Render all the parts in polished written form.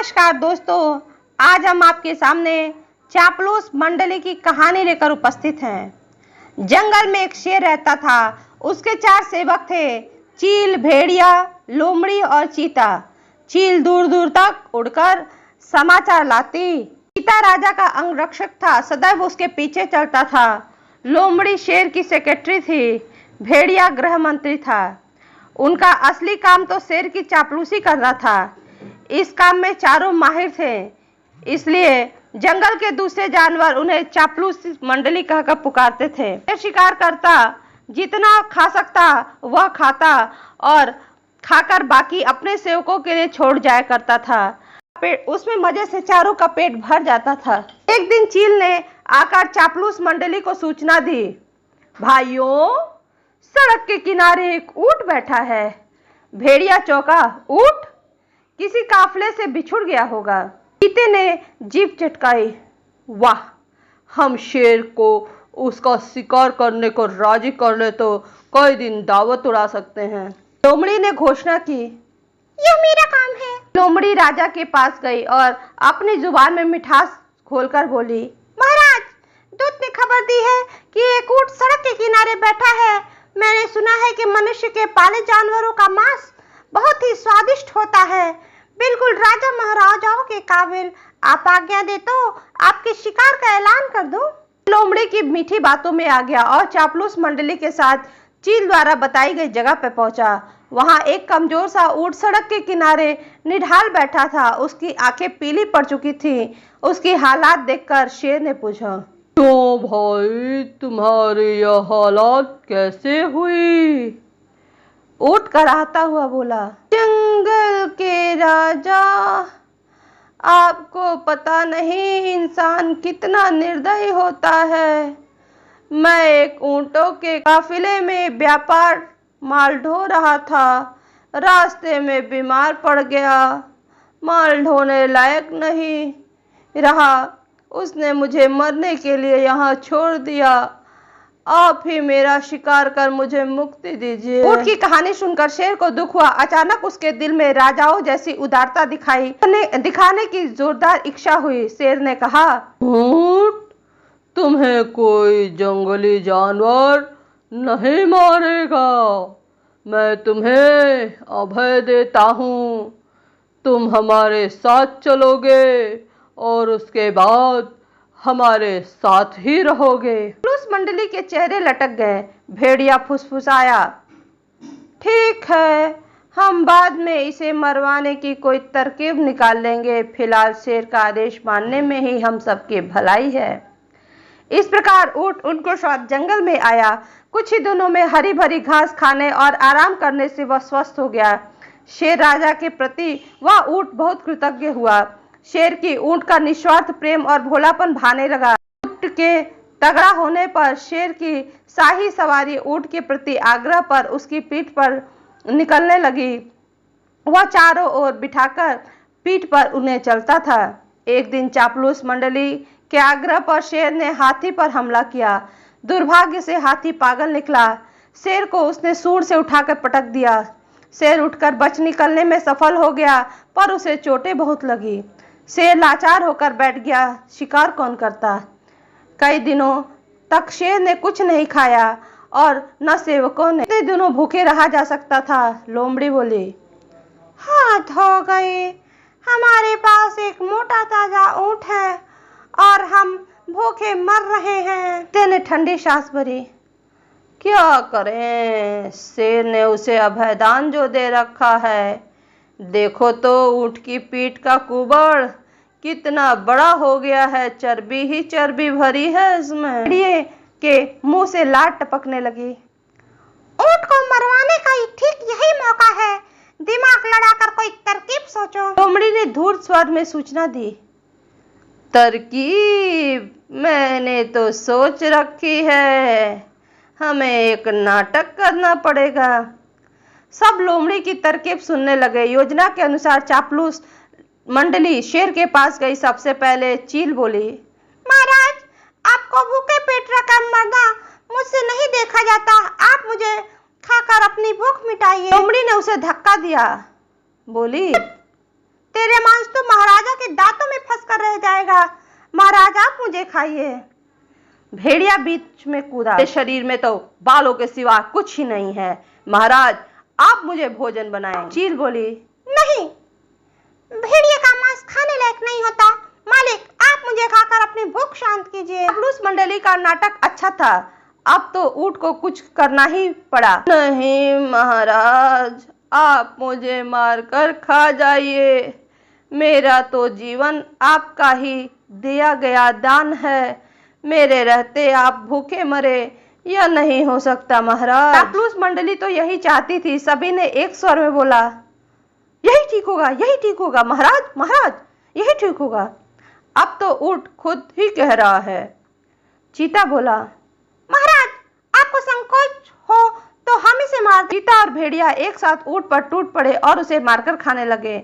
नमस्कार दोस्तों, आज हम आपके सामने चापलूस मंडली की कहानी लेकर उपस्थित हैं। जंगल में एक शेर रहता था। उसके 4 सेवक थे, चील, भेड़िया, लोमड़ी और चीता। चील दूर दूर तक उड़कर समाचार लाती। चीता राजा का अंगरक्षक था, सदैव उसके पीछे चलता था। लोमड़ी शेर की सेक्रेटरी थी। भेड़िया गृह मंत्री था। उनका असली काम तो शेर की चापलूसी करना था। इस काम में चारों माहिर थे, इसलिए जंगल के दूसरे जानवर उन्हें चापलूस मंडली कहकर पुकारते थे। शिकार करता, जितना खा सकता वह खाता और खाकर बाकी अपने सेवकों के लिए छोड़ जाया करता था। उसमें मजे से चारों का पेट भर जाता था। एक दिन चील ने आकर चापलूस मंडली को सूचना दी, भाइयों, सड़क के किनारे एक ऊंट बैठा है। भेड़िया चौंका, ऊंट? किसी काफले से बिछुड़ गया होगा। चीते ने जीभ चटकाई, वाह, हम शेर को उसका शिकार करने को राजी कर ले तो कई दिन दावत उड़ा सकते हैं। लोमड़ी ने घोषणा की, यह मेरा काम है। लोमड़ी राजा के पास गई और अपनी जुबान में मिठास खोलकर बोली, महाराज, दूत ने खबर दी है कि एक ऊंट सड़क के किनारे बैठा है। मैंने सुना है कि मनुष्य के पाले जानवरों का मांस बहुत ही स्वादिष्ट होता है, बिल्कुल राजा महाराजाओं के काबिल। आप आज्ञा दे तो आपके शिकार का ऐलान कर दो। लोमड़ी की मीठी बातों में आ गया और चापलूस मंडली के साथ चील द्वारा बताई गई जगह पर पहुंचा। वहां एक कमजोर सा ऊंट सड़क के किनारे निढाल बैठा था। उसकी आंखें पीली पड़ चुकी थी। उसकी हालात देखकर शेर ने पूछा, तो भाई, तुम्हारी यह हालात कैसे हुई? ऊंट कराहता हुआ बोला, जंगल के राजा, आपको पता नहीं इंसान कितना निर्दयी होता है। मैं एक ऊंटों के काफिले में व्यापार माल ढो रहा था। रास्ते में बीमार पड़ गया, माल ढोने लायक नहीं रहा। उसने मुझे मरने के लिए यहाँ छोड़ दिया। आप ही मेरा शिकार कर मुझे मुक्ति दीजिए। ऊंट की कहानी सुनकर शेर को दुख हुआ। अचानक उसके दिल में राजाओं जैसी उदारता दिखाने की जोरदार इच्छा हुई। शेर ने कहा, ऊंट, तुम्हें कोई जंगली जानवर नहीं मारेगा। मैं तुम्हें अभय देता हूँ। तुम हमारे साथ चलोगे और उसके बाद हमारे साथ ही रहोगे। चापलूस मंडली के चेहरे लटक गए। भेड़िया फुसफुसाया, ठीक है, हम बाद में इसे मरवाने की कोई तरकीब निकाल लेंगे। फिलहाल शेर का आदेश मानने में ही हम सबकी भलाई है। इस प्रकार ऊंट उनको साथ जंगल में आया। कुछ ही दिनों में हरी भरी घास खाने और आराम करने से वह स्वस्थ हो गया। शेर राजा के प्रति वह ऊंट बहुत कृतज्ञ हुआ। शेर की ऊंट का निस्वार्थ प्रेम और भोलापन भाने लगा। ऊंट के तगड़ा होने पर शेर की शाही सवारी ऊंट के प्रति आग्रह पर उसकी पीठ पर निकलने लगी। वह चारों ओर बिठाकर पीठ पर उन्हें चलता था। एक दिन चापलूस मंडली के आग्रह पर शेर ने हाथी पर हमला किया। दुर्भाग्य से हाथी पागल निकला। शेर को उसने सूंड से उठाकर पटक दिया। शेर उठकर बच निकलने में सफल हो गया, पर उसे चोटें बहुत लगी। शेर लाचार होकर बैठ गया। शिकार कौन करता? कई दिनों तक शेर ने कुछ नहीं खाया और न सेवकों ने। कितने दिनों भूखे रहा जा सकता था? लोमड़ी बोली, हाथ हो गए। हमारे पास एक मोटा ताजा ऊंट है और हम भूखे मर रहे हैं। शेर ने ठंडी सांस भरी, क्या करें, शेर ने उसे अभयदान जो दे रखा है। देखो तो ऊंट की पीठ का कुबड़ कितना बड़ा हो गया है, चर्बी ही चर्बी भरी है इसमें। भेड़िए के मुंह से लार टपकने लगी। ऊंट को मरवाने का ठीक यही मौका है, दिमाग लड़ाकर कोई तरकीब सोचो। लोमड़ी ने धूर्त स्वर में सूचना दी, तरकीब? मैंने तो सोच रखी है, हमें एक नाटक करना पड़ेगा। सब लोमड़ी की तरकीब सुनने लगे। योजना के अनुसार चापलूस मंडली शेर के पास गई। सबसे पहले चील बोली, महाराज, आपको भूखे पेट रखकर मरना मुझसे नहीं देखा जाता। आप मुझे खाकर अपनी भूख मिटाइए। लोमड़ी ने उसे धक्का दिया, बोली, तेरे मांस तो महाराज जाएगा। महाराज आप मुझे खाइए। भेड़िया बीच में कूदा। मेरे शरीर में तो बालों के सिवा कुछ ही नहीं है, महाराज आप मुझे भोजन बनाएं। चील बोली, नहीं, भेड़िए का मांस खाने लायक नहीं होता। मालिक आप मुझे खाकर अपनी भूख शांत कीजिए। चापलूस मंडली का नाटक अच्छा था, अब तो ऊंट को कुछ करना ही पड़ा। नहीं महाराज, आप मुझे मारकर खा जाइए, मेरा तो जीवन आपका ही दिया गया दान है। मेरे रहते आप भूखे मरे, यह नहीं हो सकता महाराज। चापलूस मंडली तो यही चाहती थी। सभी ने एक स्वर में बोला, यही ठीक होगा, यही ठीक होगा महाराज, महाराज यही ठीक होगा। अब तो ऊंट खुद ही कह रहा है। चीता बोला, महाराज आपको संकोच हो तो हम इसे मार। चीता और भेड़िया एक साथ ऊंट पर टूट पड़े और उसे मारकर खाने लगे।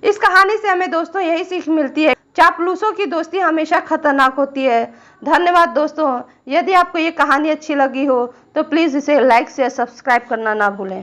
इस कहानी से हमें दोस्तों यही सीख मिलती है, चापलूसों की दोस्ती हमेशा खतरनाक होती है। धन्यवाद दोस्तों। यदि आपको ये कहानी अच्छी लगी हो तो प्लीज़ इसे लाइक शेयर सब्सक्राइब करना ना भूलें।